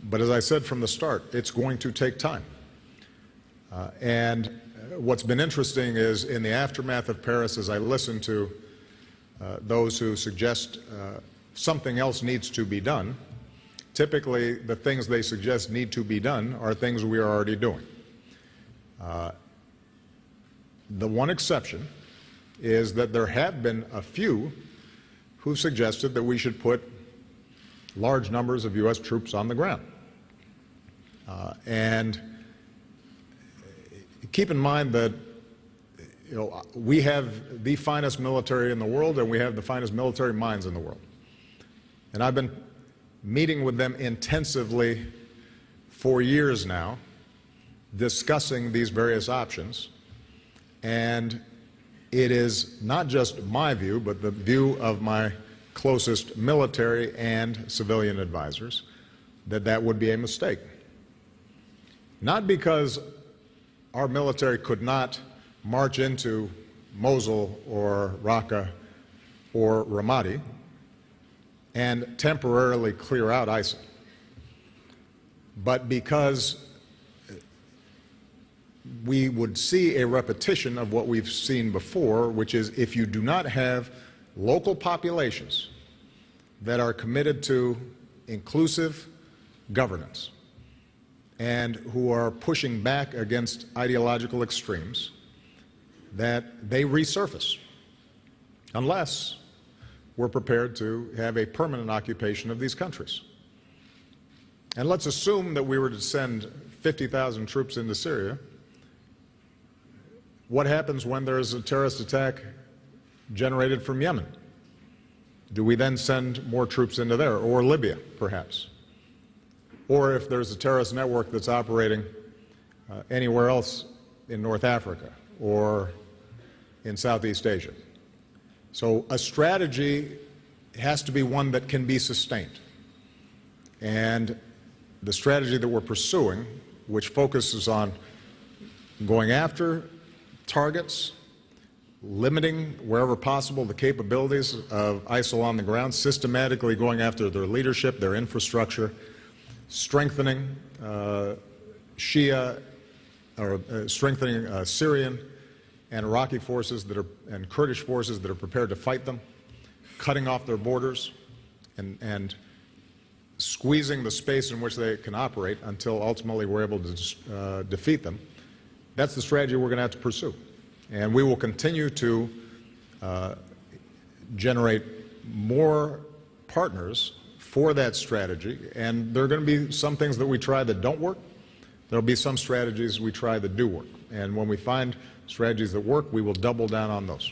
But as I said from the start, it's going to take time. And what's been interesting is in the aftermath of Paris, as I listen to those who suggest something else needs to be done, typically the things they suggest need to be done are things we are already doing. The one exception is that there have been a few who suggested that we should put large numbers of U.S. troops on the ground. And keep in mind that we have the finest military in the world, and we have the finest military minds in the world. And I've been meeting with them intensively for years now, discussing these various options. And it is not just my view, but the view of my closest military and civilian advisors, that that would be a mistake. Not because our military could not march into Mosul or Raqqa or Ramadi and temporarily clear out ISIL, but because we would see a repetition of what we've seen before, which is if you do not have local populations that are committed to inclusive governance and who are pushing back against ideological extremes, that they resurface, unless we're prepared to have a permanent occupation of these countries. And let's assume that we were to send 50,000 troops into Syria. What happens when there is a terrorist attack generated from Yemen? Do we then send more troops into there, or Libya, perhaps? Or if there's a terrorist network that's operating anywhere else in North Africa or in Southeast Asia. So a strategy has to be one that can be sustained. And the strategy that we're pursuing, which focuses on going after targets, limiting wherever possible the capabilities of ISIL on the ground, systematically going after their leadership, their infrastructure, strengthening strengthening Syrian and Iraqi forces and Kurdish forces that are prepared to fight them, cutting off their borders, and squeezing the space in which they can operate until ultimately we're able to defeat them. That's the strategy we're going to have to pursue. And we will continue to generate more partners for that strategy. And there are going to be some things that we try that don't work. There will be some strategies we try that do work. And when we find strategies that work, we will double down on those.